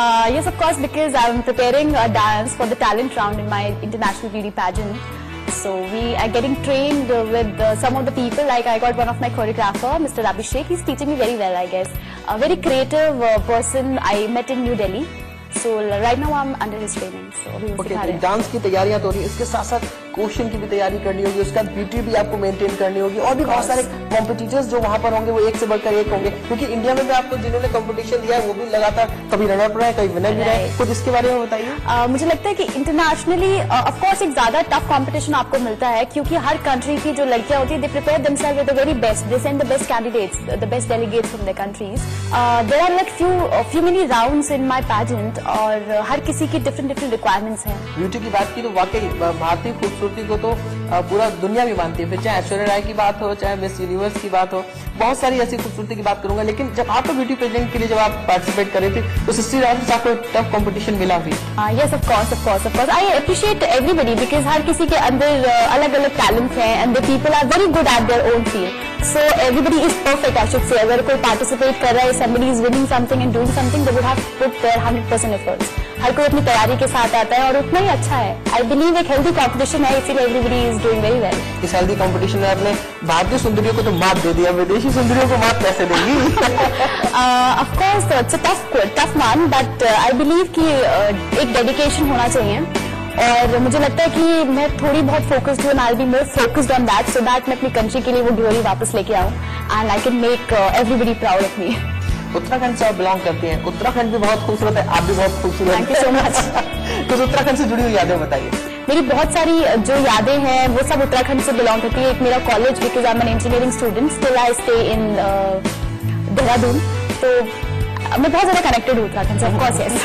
Yes, of course, because I'm preparing a dance for the talent round in my international beauty pageant. So we are getting trained with some of the people. Like I got one of my choreographer, Mr. Abhishek. He's teaching me very well, I guess. A very creative person I met in New Delhi. So right now I'm under his training. So अभी वो सिखा रहे हैं। Dance की तैयारियां तो हो रही है, इसके साथ साथ क्वेश्चन की भी तैयारी करनी होगी, उसका ब्यूटी भी आपको मेंटेन करनी होगी, और भी बहुत सारे कॉम्पिटिटर्स जो वहां पर होंगे वो एक से बढ़कर एक होंगे, क्योंकि इंडिया में भी आपको जिन्होंने कॉम्पिटिशन दिया है वो भी लगातार कभी रनर रहा है, कभी विनर भी रहा है। कुछ इसके बारे में बताइए। मुझे लगता है कि इंटरनेशनली ऑफ कोर्स एक ज्यादा टफ कंपटीशन आपको मिलता है, क्योंकि हर कंट्री की जो लड़कियां होती है they prepare themselves with the very best, they send the best candidates, the best delegates from the countries. There are like few many rounds in my pageant, और हर किसी की डिफरेंट रिक्वायरमेंट्स हैं। ब्यूटी की बात की तो वाकई भारतीय खूबसूरती को तो पूरा दुनिया भी मानती है, फिर चाहे ऐश्वर्या राय की बात हो, चाहे मिस यूनिवर्स की बात हो, बहुत सारी ऐसी खूबसूरती की बात करूंगा। लेकिन जब आप ब्यूटी पेजेंट के लिए जब आप पार्टिसिपेट कर रहे थे तो सिस्टर राज आपको टफ कंपटीशन मिला भी? Yes, of course I appreciate everybody, because हर किसी के अंदर अलग अलग टैलेंट्स हैं and the people are very good at their own field, so everybody is perfect I should say. अगर कोई पार्टिसिपेट कर रहा है, somebody is winning something and doing something, they would have put their 100% efforts. हर कोई अपनी तैयारी के साथ आता है और उतना ही अच्छा है। आई बिलीव एक हेल्दी कंपटीशन है, इसीलिए everybody is doing very well. इस हेल्दी कंपटीशन में आपने भारतीय सुंदरियों को तो मात दे दिया, विदेशी सुंदरियों को मात कैसे देंगी? Of course it's a tough one, but I believe कि एक डेडिकेशन होना चाहिए, और मुझे लगता है कि मैं थोड़ी बहुत फोकस्ड हूँ, I will be more focused on that, so that मैं अपनी कंट्री के लिए वो ग्लोरी वापस लेके आऊँ and I can make everybody proud of me. Uttarakhand से आप बिलोंग करती हैं, उत्तराखंड भी बहुत खूबसूरत है, आप भी बहुत खूबसूरत हैं। Thank you so much. कुछ उत्तराखंड से जुड़ी हुई यादें बताइए। मेरी बहुत सारी जो यादें हैं वो सब उत्तराखंड से बिलोंग करती है। एक मेरा college, because I am an engineering student, still I stay in Dehradun, तो मैं बहुत ज्यादा कनेक्टेड हूँ उत्तराखंड से, ऑफ कोर्स यस।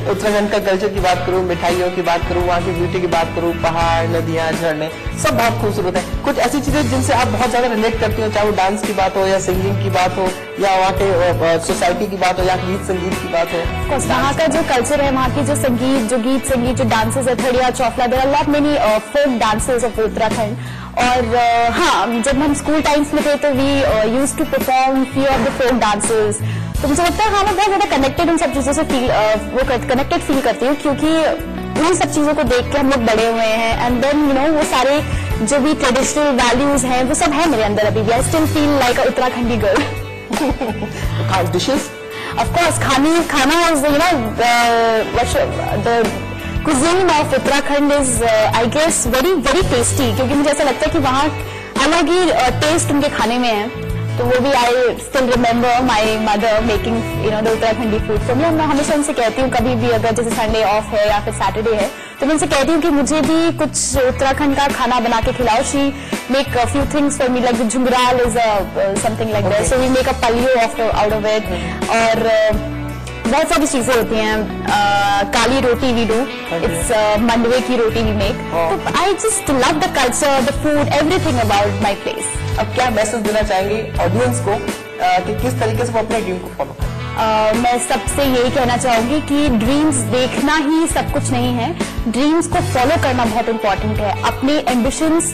उत्तराखंड का कल्चर की बात करूं, मिठाइयों की बात करूं, वहाँ की ब्यूटी की बात करूं, पहाड़, नदियां, झरने, सब बहुत खूबसूरत है। कुछ ऐसी चीजें जिनसे आप बहुत ज्यादा रिलेट करती हो, चाहे वो डांस की बात हो या सिंगिंग की बात हो या वहाँ के सोसाइटी की बात हो या गीत संगीत की बात हो? वहाँ का जो कल्चर है, वहाँ की जो संगीत, जो गीत संगीत, जो डांसेस है, Thadiya, Chaufla, there are lot many folk dances of Uttarakhand. और हाँ, जब हम स्कूल टाइम्स में थे तो we used to perform few of the folk dances, तो मुझे लगता है हाँ मैं बहुत ज्यादा कनेक्टेड उन सब चीजों से कनेक्टेड फील करती हूँ, क्योंकि उन सब चीजों को देख के हम लोग बड़े हुए हैं, एंड देन यू नो वो सारे जो भी ट्रेडिशनल वैल्यूज हैं वो सब है मेरे अंदर अभी भी। I still feel like a Uttarakhandi girl. Dishes of course खाना is you know the cuisine of Uttarakhand is I guess very tasty, क्योंकि मुझे ऐसा लगता है कि वहाँ अलग ही टेस्ट उनके खाने में है, तो वो भी I still remember my mother making you know the Uttarakhandi food. तो मैं हमेशा उनसे कहती हूँ, कभी भी अगर जैसे संडे ऑफ है या फिर सैटरडे है तो मैं उनसे कहती हूँ कि मुझे भी कुछ उत्तराखंड का खाना बना के खिलाओ। She make a few things for me, like jhungral is something like that, so we make a palyo out of it, और बहुत सारी चीजें होती हैं। Kali roti we do, it's मंडवे की रोटी वी मेक, तो I just love the culture, the food, everything about my place. अब क्या मैसेज देना चाहेंगे ऑडियंस को कि किस तरीके से वो अपने ड्रीम को फॉलो करें? मैं सबसे यही कहना चाहूंगी कि ड्रीम्स देखना ही सब कुछ नहीं है, ड्रीम्स को फॉलो करना बहुत इंपॉर्टेंट है, अपने एम्बिशंस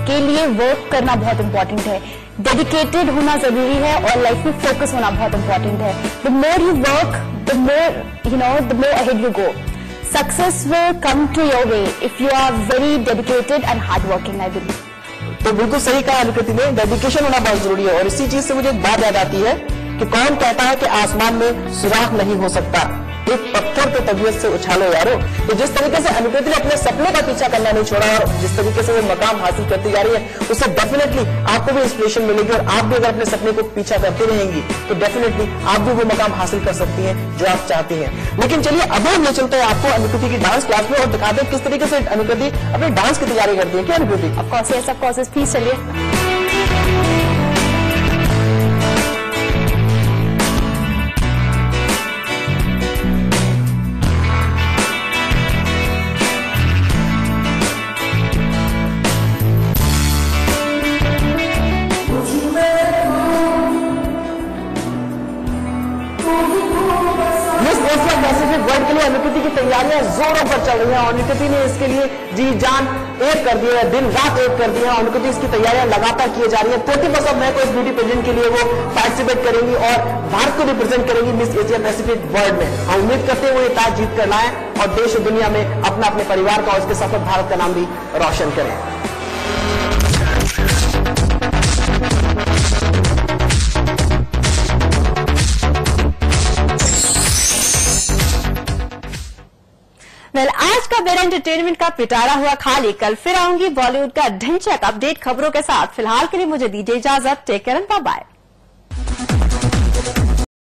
के लिए वर्क करना बहुत इंपॉर्टेंट है, डेडिकेटेड होना जरूरी है, और लाइफ में फोकस होना बहुत इंपॉर्टेंट है। The more you work, the more you know, the more ahead you go. Success will come to your way if you are very dedicated and hard working, I believe. तो बिल्कुल सही कहा अनुकृति ने, dedication होना बहुत जरूरी है, और इसी चीज से मुझे एक बात याद आती है कि कौन कहता है कि आसमान में सुराख नहीं हो सकता, एक पत्थर तो तबीयत से उछालो यारो। तो जिस तरीके से अनुकृति ने अपने सपने का पीछा करना नहीं छोड़ा और जिस तरीके से वो मकाम हासिल करती जा रही है, उससे डेफिनेटली आपको भी इंस्पिरेशन मिलेगी, और आप भी अगर अपने सपने को पीछा करती रहेंगी तो डेफिनेटली आप भी वो मकाम हासिल कर सकती हैं जो आप चाहती हैं। लेकिन चलिए अब हम ले चलते हैं आपको अनुकृति की डांस क्लास में और दिखाते हैं किस तरीके से अनुकृति अपने डांस की तैयारी करती है। क्या Anukriti? Of course yes, of course, please चलिए। वर्ड के लिए अनुकृति की तैयारियां जोरों पर चल रही हैं और निकिती ने इसके लिए जी जान एक कर दी है, दिन रात एक कर दी है और निकिती इसकी तैयारियां लगातार की जा रही है। 31 मई को इस ब्यूटी पेजेंट के लिए वो पार्टिसिपेट करेंगी और भारत को रिप्रेजेंट करेंगी मिस एशिया पैसिफिक वर्ल्ड में। हम उम्मीद करते हैं वो ये ताज जीत कर लाएं और देश और दुनिया में अपने परिवार का और उसके सफल भारत का नाम भी रोशन करें। आज का मेरा एंटरटेनमेंट का पिटारा हुआ खाली। कल फिर आऊंगी बॉलीवुड का ढिंचक अपडेट खबरों के साथ। फिलहाल के लिए मुझे दीजिए इजाजत। Take care and bye bye.